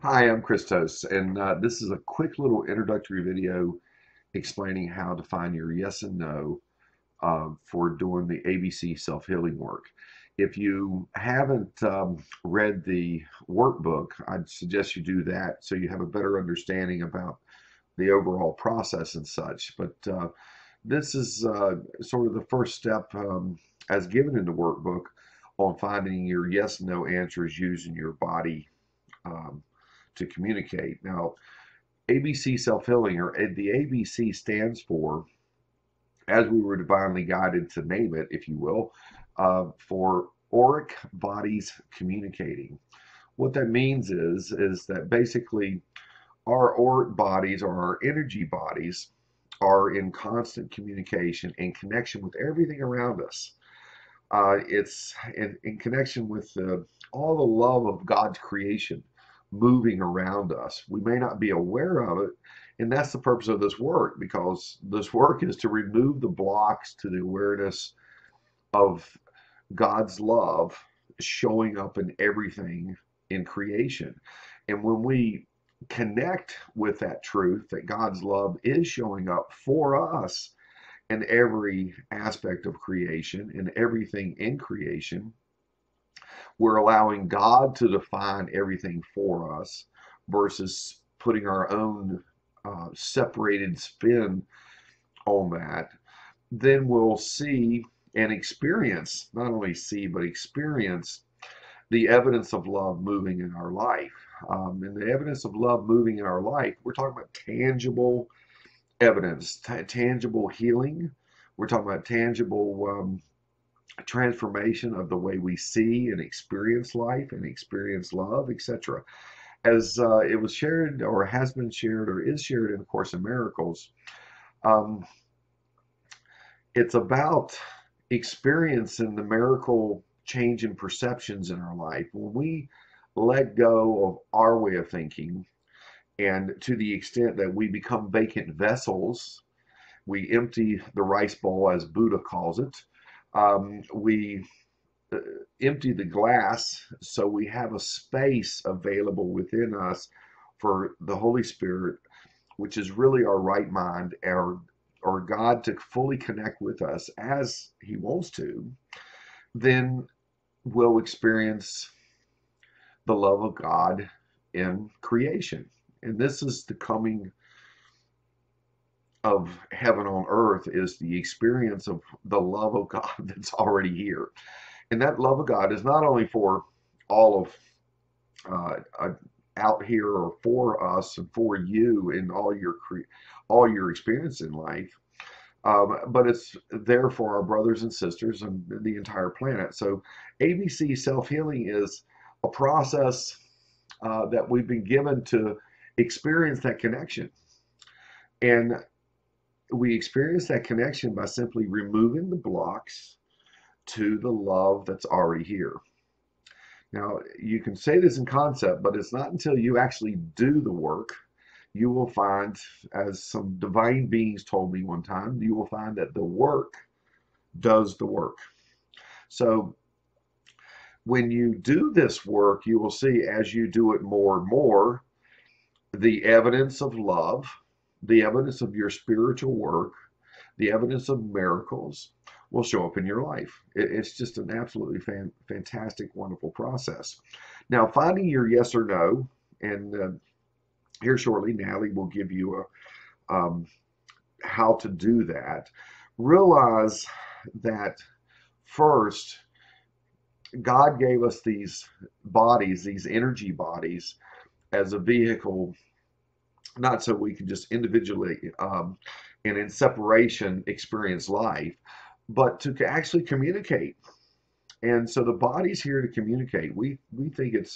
Hi, I'm Christos, and this is a quick little introductory video explaining how to find your yes and no for doing the ABC self-healing work. If you haven't read the workbook, I'd suggest you do that so you have a better understanding about the overall process and such. But this is sort of the first step as given in the workbook on finding your yes and no answers using your body um, to communicate. Now, ABC self-healing, or the ABC stands for, as we were divinely guided to name it, if you will, for auric bodies communicating. What that means is that basically our auric bodies, or our energy bodies, are in constant communication and connection with everything around us. It's in connection with all the love of God's creation moving around us. We may not be aware of it, and that's the purpose of this work, because this work is to remove the blocks to the awareness of God's love showing up in everything in creation. And when we connect with that truth that God's love is showing up for us in every aspect of creation, in everything in creation, we're allowing God to define everything for us versus putting our own separated spin on that. Then we'll see and experience, not only see, but experience the evidence of love moving in our life. And the evidence of love moving in our life, we're talking about tangible evidence, tangible healing. We're talking about tangible transformation of the way we see and experience life and experience love, etc. As it was shared, or has been shared, or is shared in A Course in Miracles, um, it's about experiencing the miracle change in perceptions in our life. When we let go of our way of thinking, and to the extent that we become vacant vessels, we empty the rice bowl, as Buddha calls it. We uh, empty the glass so we have a space available within us for the Holy Spirit, which is really our right mind, or God, to fully connect with us as He wants to. Then we'll experience the love of God in creation. And this is the coming of heaven on earth, is the experience of the love of God that's already here. And that love of God is not only for all of out here, or for us and for you in all your experience in life, but it's there for our brothers and sisters and the entire planet. So ABC self-healing is a process that we've been given to experience that connection. And we experience that connection by simply removing the blocks to the love that's already here. Now, you can say this in concept, but it's not until you actually do the work you will find, as some divine beings told me one time, you will find that the work does the work. So when you do this work, you will see, as you do it more and more, the evidence of love, the evidence of your spiritual work, the evidence of miracles will show up in your life. It's just an absolutely fantastic, wonderful process. Now, finding your yes or no, and here shortly, Natalie will give you how to do that. Realize that first, God gave us these bodies, these energy bodies, as a vehicle, not so we can just individually and in separation experience life, but to actually communicate. And so the body's here to communicate. We think it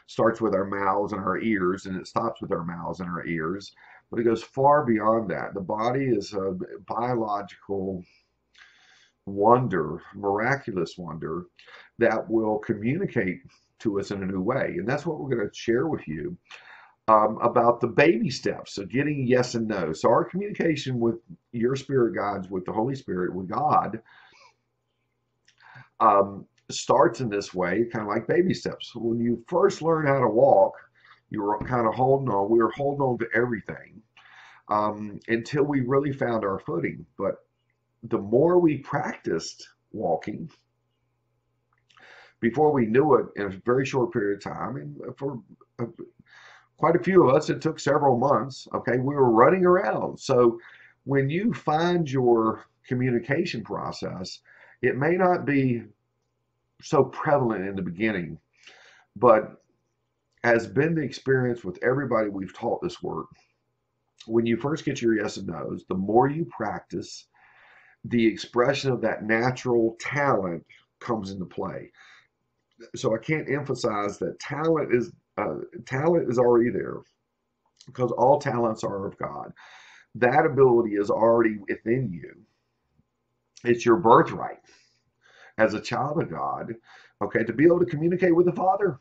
starts with our mouths and our ears, and it stops with our mouths and our ears, but it goes far beyond that. The body is a biological wonder, miraculous wonder, that will communicate to us in a new way. And that's what we're going to share with you about the baby steps of getting yes and no. So our communication with your spirit guides, with the Holy Spirit, with God, starts in this way, kind of like baby steps. When you first learn how to walk, You were kind of holding on. We were holding on to everything until we really found our footing. But the more we practiced walking, before we knew it, in a very short period of time, and for uh, quite a few of us, it took several months. Okay, we were running around. So when you find your communication process, it may not be so prevalent in the beginning, but has been the experience with everybody we've taught this work. When you first get your yes and no's, the more you practice, the expression of that natural talent comes into play. So I can't emphasize that talent is already there because all talents are of God. That ability is already within you. It's your birthright as a child of God, okay, to be able to communicate with the Father.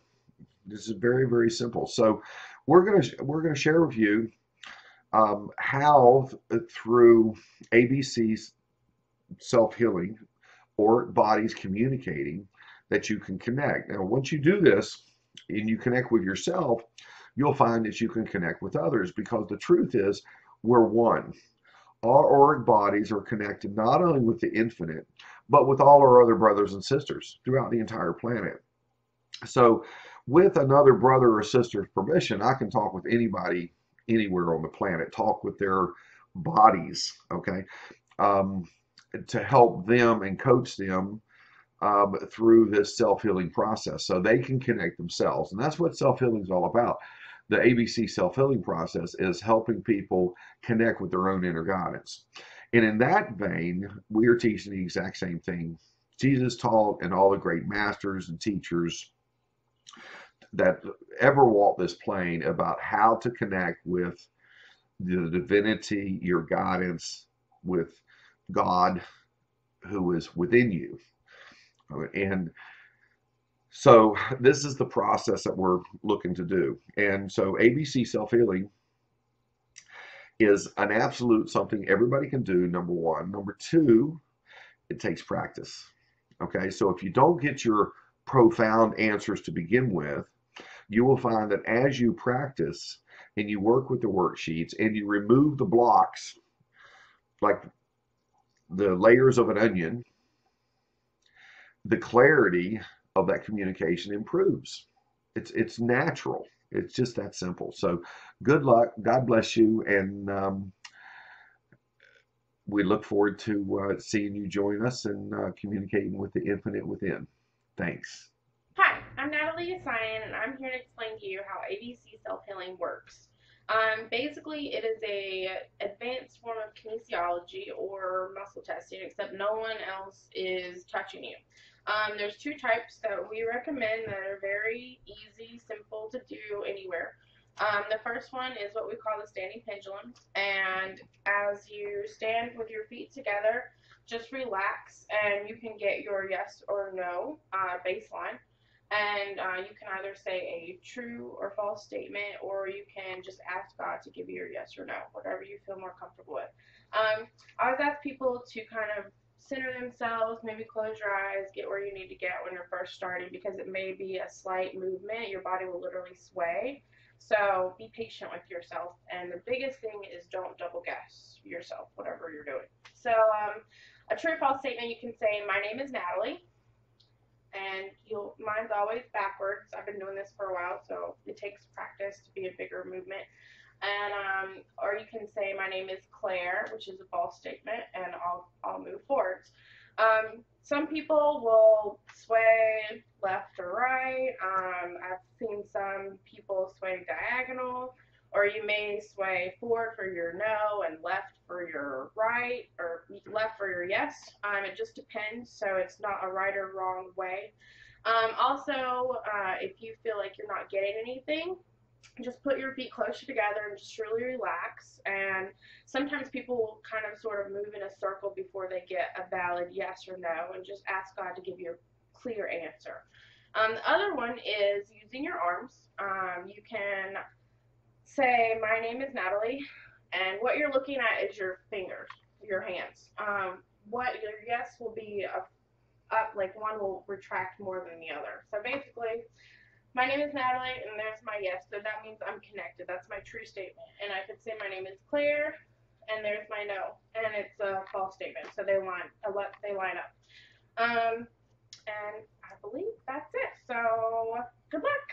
This is very, very simple. So we're gonna share with you how through ABC's self-healing or bodies communicating that you can connect. Now, once you do this and you connect with yourself, you'll find that you can connect with others because the truth is we're one. Our auric bodies are connected not only with the infinite, but with all our other brothers and sisters throughout the entire planet. So, with another brother or sister's permission, I can talk with anybody anywhere on the planet, talk with their bodies, okay, um, to help them and coach them through this self-healing process so they can connect themselves. And that's what self-healing is all about. The ABC self-healing process is helping people connect with their own inner guidance. And in that vein, we are teaching the exact same thing Jesus taught and all the great masters and teachers that ever walked this plane about how to connect with the divinity, your guidance, with God who is within you. And so this is the process that we're looking to do. And so ABC self-healing is an absolute something everybody can do, number one. Number two, it takes practice. Okay, so if you don't get your profound answers to begin with, you will find that as you practice and you work with the worksheets and you remove the blocks, like the layers of an onion, the clarity of that communication improves. It's natural. It's just that simple. So good luck. God bless you. And we look forward to seeing you join us and communicating with the infinite within. Thanks. Hi, I'm Natalie Asayan, and I'm here to explain to you how ABC self-healing works. Basically, it is a advanced form of kinesiology or muscle testing, except no one else is touching you. There's two types that we recommend that are very easy, simple to do anywhere. The first one is what we call the standing pendulum, and as you stand with your feet together, just relax, and you can get your yes or no baseline, and you can either say a true or false statement, or you can just ask God to give you your yes or no, whatever you feel more comfortable with. I always ask people to kind of center themselves, maybe close your eyes, get where you need to get when you're first starting, because it may be a slight movement. Your body will literally sway. So be patient with yourself. And the biggest thing is don't double guess yourself, whatever you're doing. So a true or false statement, you can say, "My name is Natalie," and you'll mine's always backwards. I've been doing this for a while, so it takes practice to be a bigger movement. And or you can say, "My name is Claire," which is a false statement, and I'll move forwards. Some people will sway left or right. I've seen some people sway diagonal, or you may sway forward for your no and left for your right, or left for your yes. It just depends, so it's not a right or wrong way. Also, if you feel like you're not getting anything, just put your feet closer together and just really relax. And sometimes people will kind of sort of move in a circle before they get a valid yes or no, and just ask God to give you a clear answer. The other one is using your arms. You can say, "My name is Natalie," and what you're looking at is your fingers, your hands. What your yes will be up, like one will retract more than the other. So basically, My name is Natalie, and there's my yes. So that means I'm connected. That's my true statement. And I could say my name is Claire, and there's my no, and it's a false statement. So they line up. And I believe that's it. So good luck.